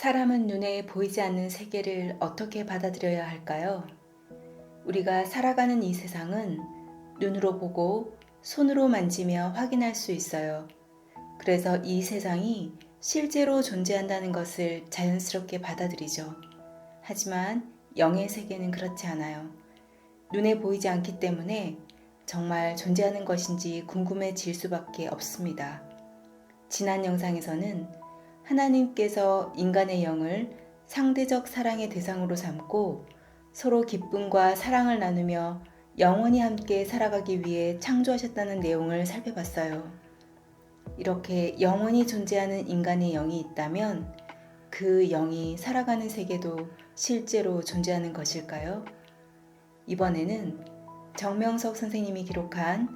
사람은 눈에 보이지 않는 세계를 어떻게 받아들여야 할까요? 우리가 살아가는 이 세상은 눈으로 보고 손으로 만지며 확인할 수 있어요. 그래서 이 세상이 실제로 존재한다는 것을 자연스럽게 받아들이죠. 하지만 영의 세계는 그렇지 않아요. 눈에 보이지 않기 때문에 정말 존재하는 것인지 궁금해질 수밖에 없습니다. 지난 영상에서는 하나님께서 인간의 영을 상대적 사랑의 대상으로 삼고 서로 기쁨과 사랑을 나누며 영원히 함께 살아가기 위해 창조하셨다는 내용을 살펴봤어요. 이렇게 영원히 존재하는 인간의 영이 있다면 그 영이 살아가는 세계도 실제로 존재하는 것일까요? 이번에는 정명석 선생님이 기록한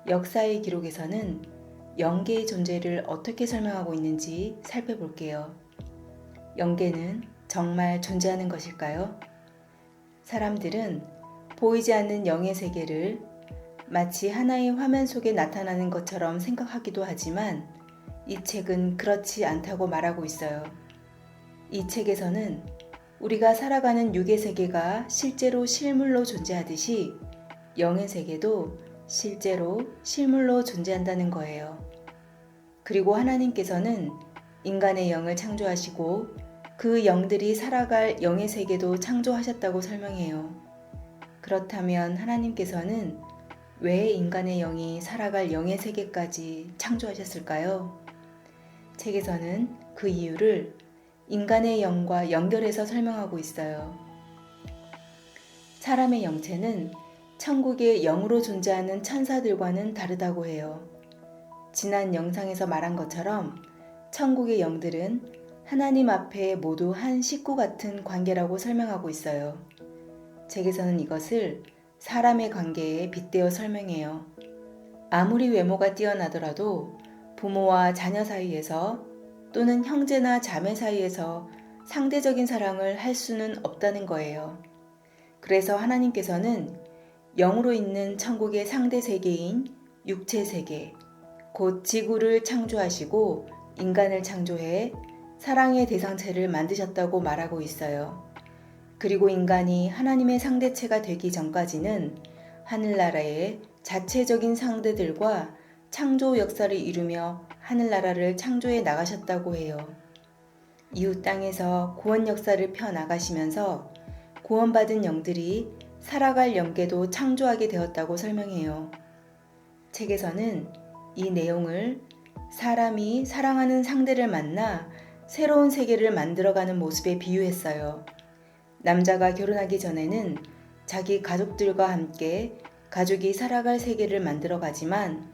역사의 기록에서는 영계의 존재를 어떻게 설명하고 있는지 살펴볼게요. 영계는 정말 존재하는 것일까요? 사람들은 보이지 않는 영의 세계를 마치 하나의 화면 속에 나타나는 것처럼 생각하기도 하지만 이 책은 그렇지 않다고 말하고 있어요. 이 책에서는 우리가 살아가는 육의 세계가 실제로 실물로 존재하듯이 영의 세계도 실제로 실물로 존재한다는 거예요. 그리고 하나님께서는 인간의 영을 창조하시고 그 영들이 살아갈 영의 세계도 창조하셨다고 설명해요. 그렇다면 하나님께서는 왜 인간의 영이 살아갈 영의 세계까지 창조하셨을까요? 책에서는 그 이유를 인간의 영과 연결해서 설명하고 있어요. 사람의 영체는 천국의 영으로 존재하는 천사들과는 다르다고 해요. 지난 영상에서 말한 것처럼 천국의 영들은 하나님 앞에 모두 한 식구 같은 관계라고 설명하고 있어요. 책에서는 이것을 사람의 관계에 빗대어 설명해요. 아무리 외모가 뛰어나더라도 부모와 자녀 사이에서 또는 형제나 자매 사이에서 상대적인 사랑을 할 수는 없다는 거예요. 그래서 하나님께서는 영으로 있는 천국의 상대 세계인 육체 세계, 곧 지구를 창조하시고 인간을 창조해 사랑의 대상체를 만드셨다고 말하고 있어요. 그리고 인간이 하나님의 상대체가 되기 전까지는 하늘나라의 자체적인 상대들과 창조 역사를 이루며 하늘나라를 창조해 나가셨다고 해요. 이후 땅에서 구원 역사를 펴 나가시면서 구원받은 영들이 살아갈 영계도 창조하게 되었다고 설명해요. 책에서는 이 내용을 사람이 사랑하는 상대를 만나 새로운 세계를 만들어가는 모습에 비유했어요. 남자가 결혼하기 전에는 자기 가족들과 함께 가족이 살아갈 세계를 만들어가지만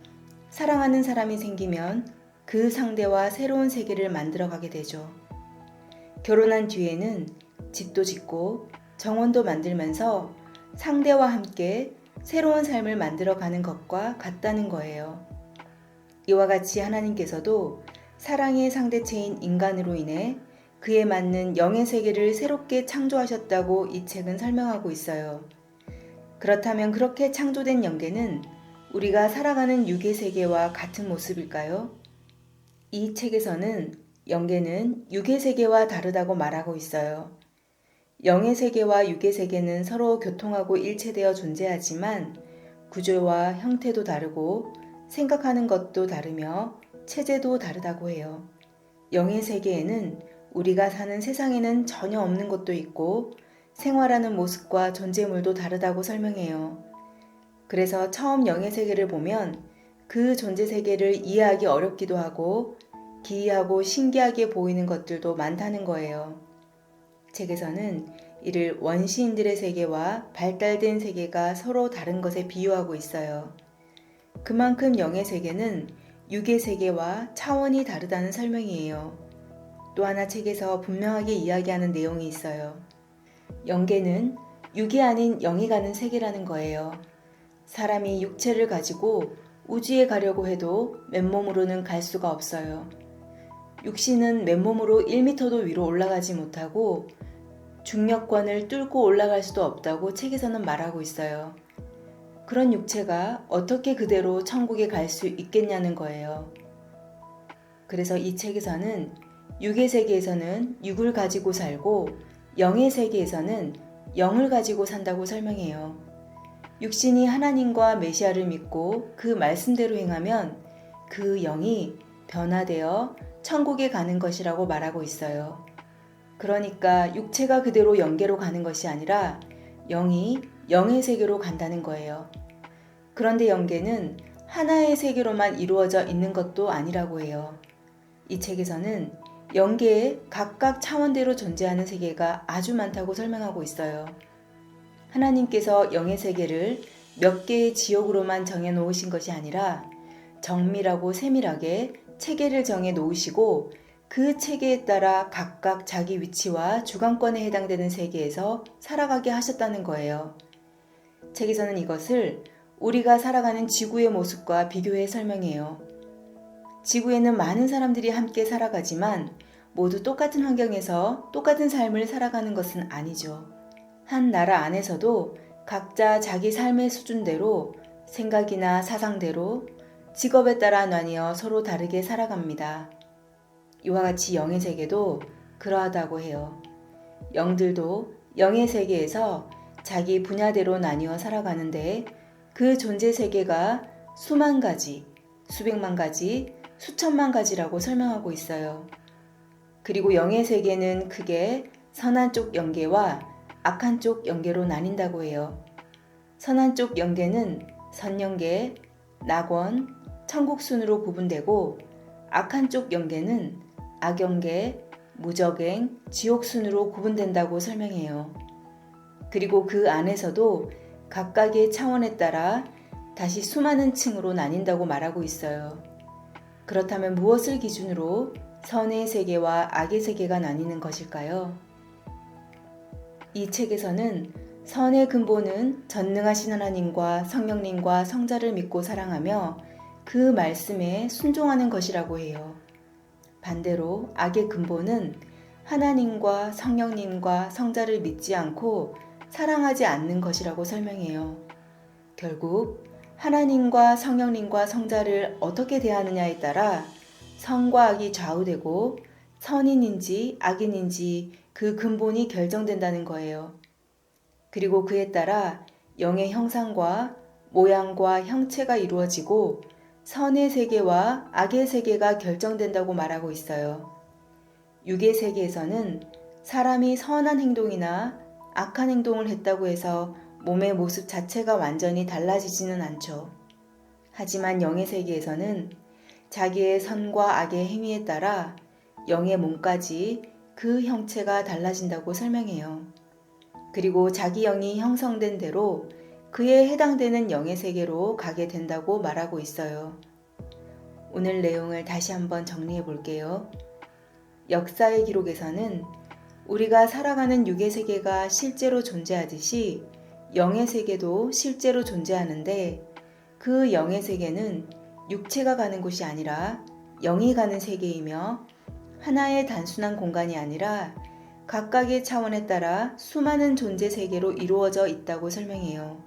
사랑하는 사람이 생기면 그 상대와 새로운 세계를 만들어가게 되죠. 결혼한 뒤에는 집도 짓고 정원도 만들면서 상대와 함께 새로운 삶을 만들어가는 것과 같다는 거예요. 이와 같이 하나님께서도 사랑의 상대체인 인간으로 인해 그에 맞는 영의 세계를 새롭게 창조하셨다고 이 책은 설명하고 있어요. 그렇다면 그렇게 창조된 영계는 우리가 살아가는 육의 세계와 같은 모습일까요? 이 책에서는 영계는 육의 세계와 다르다고 말하고 있어요. 영의 세계와 육의 세계는 서로 교통하고 일체되어 존재하지만 구조와 형태도 다르고 생각하는 것도 다르며 체제도 다르다고 해요. 영의 세계에는 우리가 사는 세상에는 전혀 없는 것도 있고 생활하는 모습과 존재물도 다르다고 설명해요. 그래서 처음 영의 세계를 보면 그 존재 세계를 이해하기 어렵기도 하고 기이하고 신기하게 보이는 것들도 많다는 거예요. 책에서는 이를 원시인들의 세계와 발달된 세계가 서로 다른 것에 비유하고 있어요. 그만큼 영의 세계는 육의 세계와 차원이 다르다는 설명이에요. 또 하나 책에서 분명하게 이야기하는 내용이 있어요. 영계는 육이 아닌 영이 가는 세계라는 거예요. 사람이 육체를 가지고 우주에 가려고 해도 맨몸으로는 갈 수가 없어요. 육신은 맨몸으로 1m도 위로 올라가지 못하고 중력권을 뚫고 올라갈 수도 없다고 책에서는 말하고 있어요. 그런 육체가 어떻게 그대로 천국에 갈 수 있겠냐는 거예요. 그래서 이 책에서는 육의 세계에서는 육을 가지고 살고 영의 세계에서는 영을 가지고 산다고 설명해요. 육신이 하나님과 메시아를 믿고 그 말씀대로 행하면 그 영이 변화되어 천국에 가는 것이라고 말하고 있어요. 그러니까 육체가 그대로 영계로 가는 것이 아니라 영이 영의 세계로 간다는 거예요. 그런데 영계는 하나의 세계로만 이루어져 있는 것도 아니라고 해요. 이 책에서는 영계에 각각 차원대로 존재하는 세계가 아주 많다고 설명하고 있어요. 하나님께서 영의 세계를 몇 개의 지역으로만 정해 놓으신 것이 아니라 정밀하고 세밀하게 체계를 정해 놓으시고 그 체계에 따라 각각 자기 위치와 주관권에 해당되는 세계에서 살아가게 하셨다는 거예요. 책에서는 이것을 우리가 살아가는 지구의 모습과 비교해 설명해요. 지구에는 많은 사람들이 함께 살아가지만 모두 똑같은 환경에서 똑같은 삶을 살아가는 것은 아니죠. 한 나라 안에서도 각자 자기 삶의 수준대로 생각이나 사상대로 직업에 따라 나뉘어 서로 다르게 살아갑니다. 이와 같이 영의 세계도 그러하다고 해요. 영들도 영의 세계에서 자기 분야대로 나뉘어 살아가는데 그 존재 세계가 수만 가지, 수백만 가지, 수천만 가지라고 설명하고 있어요. 그리고 영의 세계는 크게 선한 쪽 영계와 악한 쪽 영계로 나뉜다고 해요. 선한 쪽 영계는 선영계, 낙원, 천국순으로 구분되고 악한 쪽 영계는 악영계, 무적행, 지옥순으로 구분된다고 설명해요. 그리고 그 안에서도 각각의 차원에 따라 다시 수많은 층으로 나뉜다고 말하고 있어요. 그렇다면 무엇을 기준으로 선의 세계와 악의 세계가 나뉘는 것일까요? 이 책에서는 선의 근본은 전능하신 하나님과 성령님과 성자를 믿고 사랑하며 그 말씀에 순종하는 것이라고 해요. 반대로 악의 근본은 하나님과 성령님과 성자를 믿지 않고 사랑하지 않는 것이라고 설명해요. 결국 하나님과 성령님과 성자를 어떻게 대하느냐에 따라 선과 악이 좌우되고 선인인지 악인인지 그 근본이 결정된다는 거예요. 그리고 그에 따라 영의 형상과 모양과 형체가 이루어지고 선의 세계와 악의 세계가 결정된다고 말하고 있어요. 육의 세계에서는 사람이 선한 행동이나 악한 행동을 했다고 해서 몸의 모습 자체가 완전히 달라지지는 않죠. 하지만 영의 세계에서는 자기의 선과 악의 행위에 따라 영의 몸까지 그 형체가 달라진다고 설명해요. 그리고 자기 영이 형성된 대로 그에 해당되는 영의 세계로 가게 된다고 말하고 있어요. 오늘 내용을 다시 한번 정리해 볼게요. 역사의 기록에서는 우리가 살아가는 육의 세계가 실제로 존재하듯이 영의 세계도 실제로 존재하는데 그 영의 세계는 육체가 가는 곳이 아니라 영이 가는 세계이며 하나의 단순한 공간이 아니라 각각의 차원에 따라 수많은 존재 세계로 이루어져 있다고 설명해요.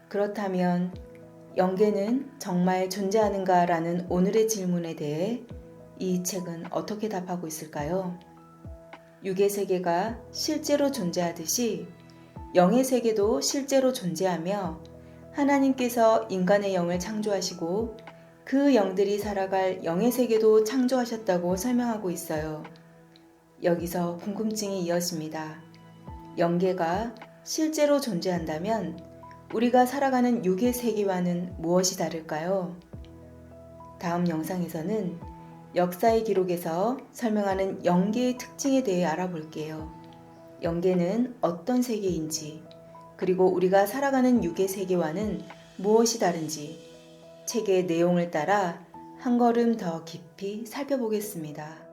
그렇다면 영계는 정말 존재하는가라는 오늘의 질문에 대해 이 책은 어떻게 답하고 있을까요? 육의 세계가 실제로 존재하듯이 영의 세계도 실제로 존재하며 하나님께서 인간의 영을 창조하시고 그 영들이 살아갈 영의 세계도 창조하셨다고 설명하고 있어요. 여기서 궁금증이 이어집니다. 영계가 실제로 존재한다면 우리가 살아가는 육의 세계와는 무엇이 다를까요? 다음 영상에서는 역사의 기록에서 설명하는 영계의 특징에 대해 알아볼게요. 영계는 어떤 세계인지, 그리고 우리가 살아가는 육의 세계와는 무엇이 다른지 책의 내용을 따라 한 걸음 더 깊이 살펴보겠습니다.